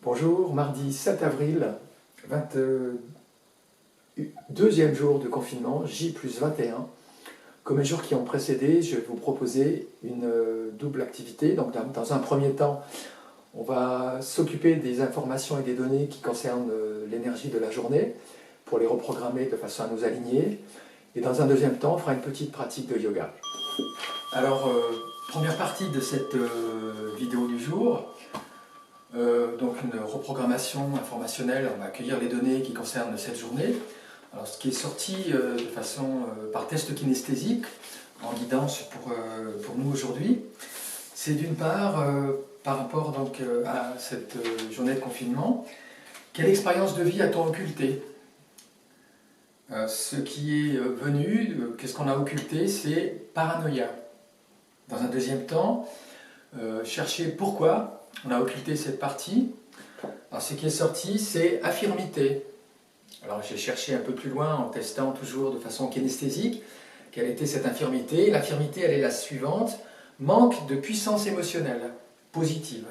Bonjour, mardi 7 avril, 22e jour de confinement, J+21. Comme les jours qui ont précédé, je vais vous proposer une double activité. Donc, dans un premier temps, on va s'occuper des informations et des données qui concernent l'énergie de la journée pour les reprogrammer de façon à nous aligner. Et dans un deuxième temps, on fera une petite pratique de yoga. Alors, première partie de cette vidéo du jour. Donc une reprogrammation informationnelle, on va accueillir les données qui concernent cette journée. Alors ce qui est sorti de façon par test kinesthésique, en guidance pour nous aujourd'hui, c'est d'une part par rapport donc, à cette journée de confinement, quelle expérience de vie a-t-on occulté? Ce qui est venu, qu'est-ce qu'on a occulté, c'est paranoïa. Dans un deuxième temps, chercher pourquoi on a occulté cette partie. Alors, ce qui est sorti, c'est affirmité. Alors j'ai cherché un peu plus loin en testant toujours de façon kinesthésique quelle était cette infirmité. L'infirmité, elle est la suivante: manque de puissance émotionnelle positive.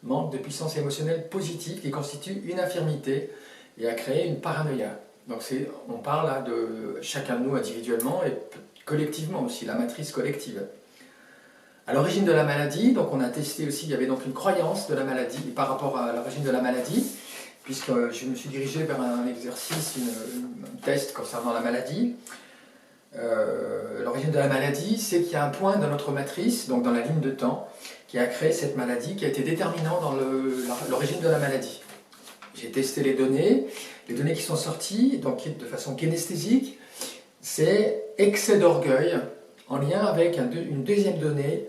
Manque de puissance émotionnelle positive qui constitue une infirmité et a créé une paranoïa. Donc on parle là de chacun de nous individuellement et collectivement aussi, la matrice collective. À l'origine de la maladie, donc on a testé aussi, il y avait donc une croyance de la maladie par rapport à l'origine de la maladie, puisque je me suis dirigé vers un exercice, un test concernant la maladie. L'origine de la maladie, c'est qu'il y a un point dans notre matrice, donc dans la ligne de temps, qui a créé cette maladie, qui a été déterminant dans l'origine de la maladie. J'ai testé les données qui sont sorties, donc de façon kinesthésique, c'est excès d'orgueil, en lien avec une deuxième donnée,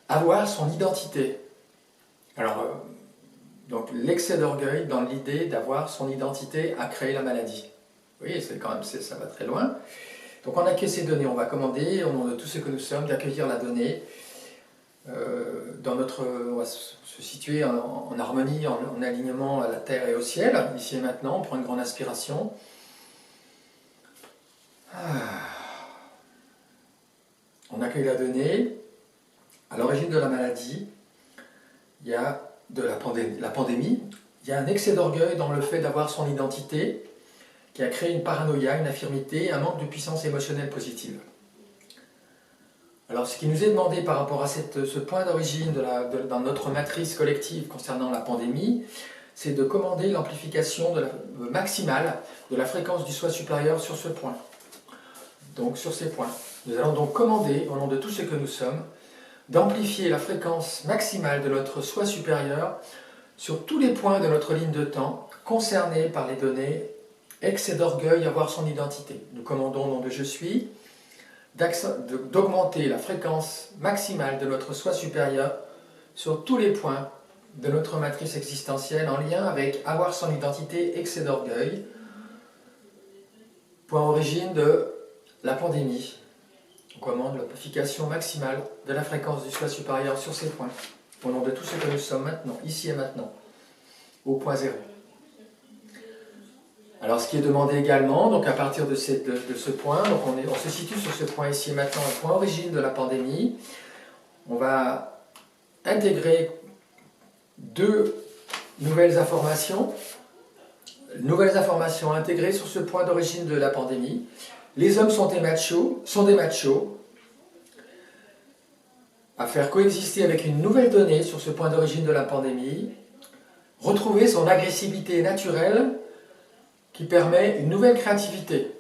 avoir son identité. Alors, donc l'excès d'orgueil dans l'idée d'avoir son identité a créé la maladie. Vous voyez, ça va très loin. Donc on accueille ces données, on va commander, au nom de tous ceux que nous sommes, d'accueillir la donnée. On va se situer en harmonie, en alignement à la terre et au ciel, ici et maintenant. On prend une grande inspiration. On accueille la donnée. À l'origine de la maladie, il y a de la pandémie, il y a un excès d'orgueil dans le fait d'avoir son identité qui a créé une paranoïa, une infirmité, un manque de puissance émotionnelle positive. Alors ce qui nous est demandé par rapport à ce point d'origine dans notre matrice collective concernant la pandémie, c'est de commander l'amplification maximale de la fréquence du soi supérieur sur ce point. Donc sur ces points. Nous allons donc commander, au nom de tout ce que nous sommes, d'amplifier la fréquence maximale de notre soi supérieur sur tous les points de notre ligne de temps concernés par les données excès d'orgueil, avoir son identité. Nous commandons au nom de je suis d'augmenter la fréquence maximale de notre soi supérieur sur tous les points de notre matrice existentielle en lien avec avoir son identité, excès d'orgueil, point origine de la pandémie. On commande l'amplification maximale de la fréquence du soi supérieur sur ces points, au nom de tout ce que nous sommes maintenant, ici et maintenant, au point zéro. Alors ce qui est demandé également, donc à partir de ce point, donc on se situe sur ce point ici et maintenant, le point origine de la pandémie, on va intégrer deux nouvelles informations intégrées sur ce point d'origine de la pandémie. Les hommes sont des machos, à faire coexister avec une nouvelle donnée sur ce point d'origine de la pandémie, retrouver son agressivité naturelle qui permet une nouvelle créativité.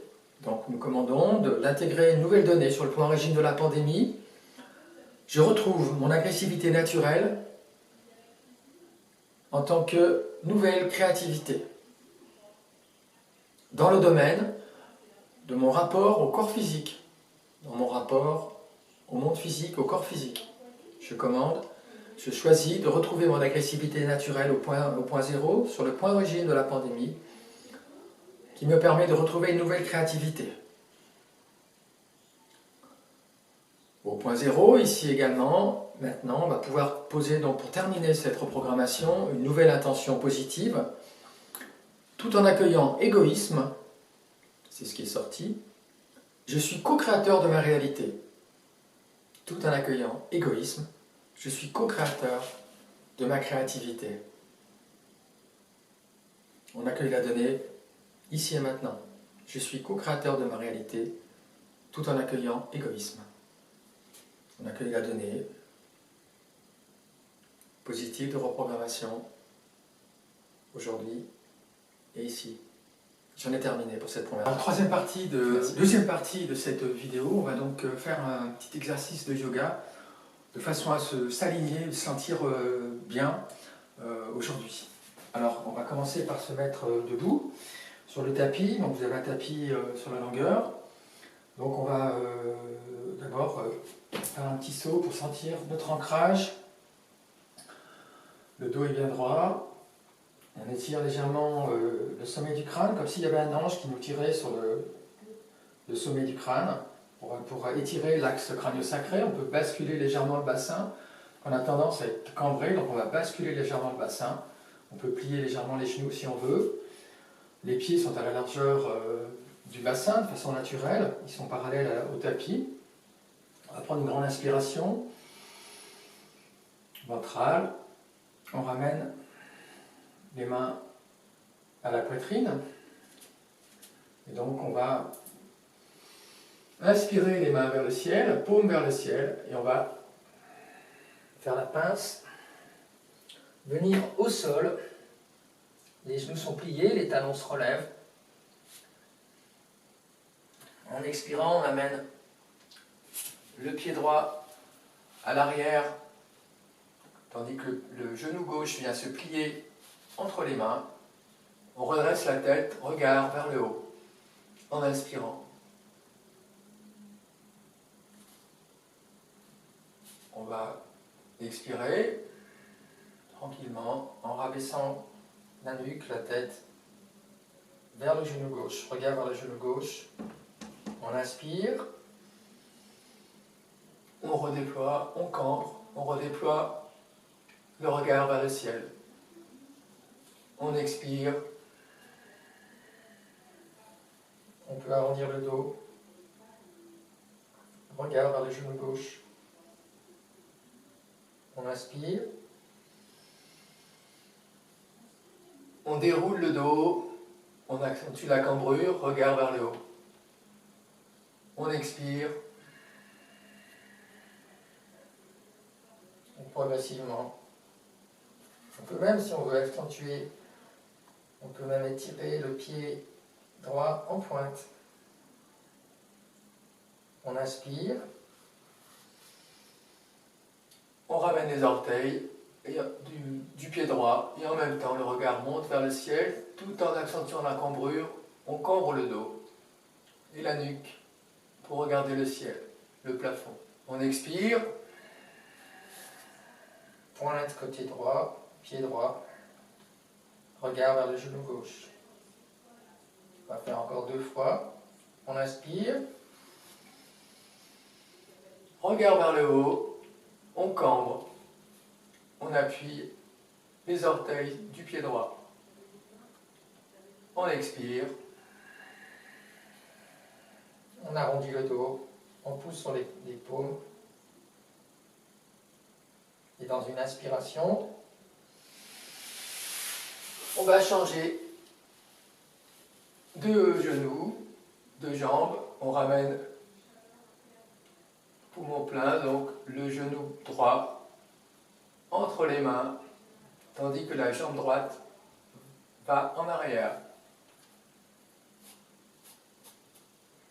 Donc nous commandons d'intégrer une nouvelle donnée sur le point d'origine de la pandémie. Je retrouve mon agressivité naturelle en tant que nouvelle créativité dans le domaine de mon rapport au corps physique, dans mon rapport au monde physique, au corps physique. Je commande, je choisis de retrouver mon agressivité naturelle au point zéro, sur le point d'origine de la pandémie, qui me permet de retrouver une nouvelle créativité. Au point zéro, ici également, maintenant, on va pouvoir poser, donc, pour terminer cette reprogrammation, une nouvelle intention positive, tout en accueillant égoïsme. C'est ce qui est sorti. Je suis co-créateur de ma réalité. Tout en accueillant égoïsme, je suis co-créateur de ma créativité. On accueille la donnée ici et maintenant. Je suis co-créateur de ma réalité tout en accueillant égoïsme. On accueille la donnée positive de reprogrammation aujourd'hui et ici. J'en ai terminé pour cette première. Deuxième partie de cette vidéo, on va donc faire un petit exercice de yoga de façon à s'aligner, se sentir bien aujourd'hui. Alors, on va commencer par se mettre debout sur le tapis. Donc, vous avez un tapis sur la longueur. Donc, on va d'abord faire un petit saut pour sentir notre ancrage. Le dos est bien droit. On étire légèrement le sommet du crâne, comme s'il y avait un ange qui nous tirait sur le sommet du crâne. Pour étirer l'axe crânio-sacré, on peut basculer légèrement le bassin. On a tendance à être cambré, donc on va basculer légèrement le bassin. On peut plier légèrement les genoux si on veut. Les pieds sont à la largeur du bassin de façon naturelle. Ils sont parallèles au tapis. On va prendre une grande inspiration ventrale. On ramène les mains à la poitrine. Et donc on va inspirer les mains vers le ciel, paume vers le ciel, et on va faire la pince, venir au sol, les genoux sont pliés, les talons se relèvent. En expirant, on amène le pied droit à l'arrière, tandis que le genou gauche vient se plier entre les mains. On redresse la tête, regard vers le haut, en inspirant. On va expirer tranquillement en rabaissant la nuque, la tête vers le genou gauche. Regard vers le genou gauche. On inspire. On redéploie, on cambre, on redéploie le regard vers le ciel. On expire. On peut arrondir le dos. Regard vers le genou gauche. On inspire. On déroule le dos. On accentue la cambrure. Regard vers le haut. On expire. Et progressivement. On peut même, si on veut accentuer, on peut même étirer le pied droit en pointe. On inspire. On ramène les orteils du pied droit et en même temps le regard monte vers le ciel tout en accentuant la cambrure. On cambre le dos et la nuque pour regarder le ciel, le plafond. On expire. Pointe côté droit, pied droit. Regard vers le genou gauche. On va faire encore 2 fois. On inspire. Regard vers le haut. On cambre. On appuie les orteils du pied droit. On expire. On arrondit le dos. On pousse sur les paumes. Et dans une inspiration, on va changer de genoux, de jambes. On ramène poumon plein, donc le genou droit entre les mains, tandis que la jambe droite va en arrière.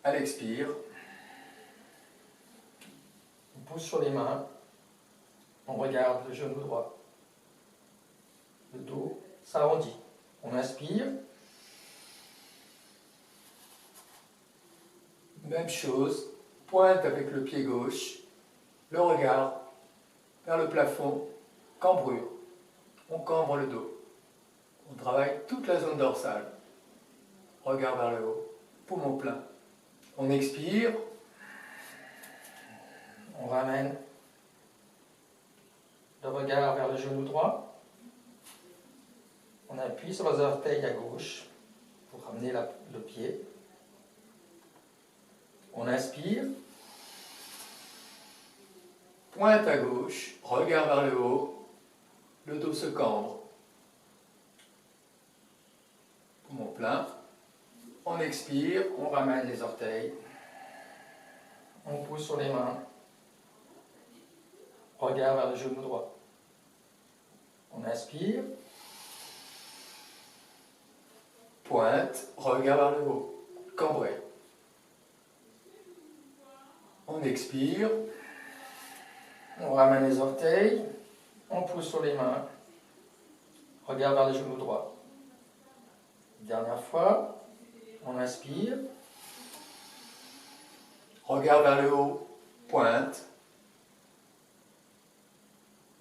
Elle expire. On pousse sur les mains. On regarde le genou droit. Le dos s'arrondit. On inspire. Même chose. Pointe avec le pied gauche. Le regard vers le plafond. Cambrure. On cambre le dos. On travaille toute la zone dorsale. Regard vers le haut. Poumon plein. On expire. On ramène le regard vers le genou droit. On appuie sur les orteils à gauche pour ramener le pied. On inspire. Pointe à gauche, regard vers le haut. Le dos se cambre. plein. On expire, on ramène les orteils. On pousse sur les mains. Regard vers le genou droit. On inspire. Pointe, regard vers le haut. Cambré. On expire. On ramène les orteils. On pousse sur les mains. Regard vers le genou droit. Dernière fois. On inspire. Regard vers le haut. Pointe.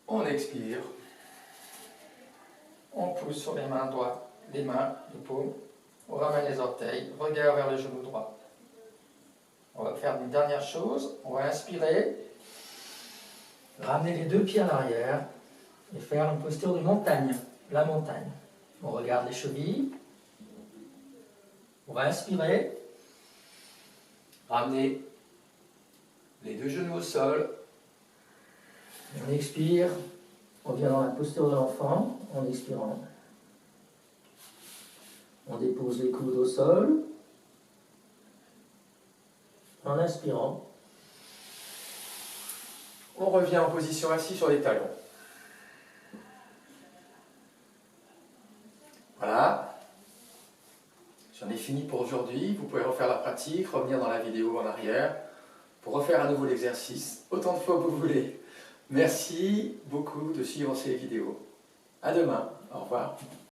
On expire. On pousse sur les mains droites. Les mains, les paumes. On ramène les orteils. Regard vers le genou droit. On va faire une dernière chose. On va inspirer. Ramener les deux pieds à l'arrière. Et faire une posture de montagne. La montagne. On regarde les chevilles. On va inspirer. Ramener les deux genoux au sol. On expire. On vient dans la posture de l'enfant en expirant. On dépose les coudes au sol. En inspirant. On revient en position assise sur les talons. Voilà. J'en ai fini pour aujourd'hui. Vous pouvez refaire la pratique, revenir dans la vidéo en arrière pour refaire à nouveau l'exercice autant de fois que vous voulez. Merci beaucoup de suivre ces vidéos. À demain. Au revoir.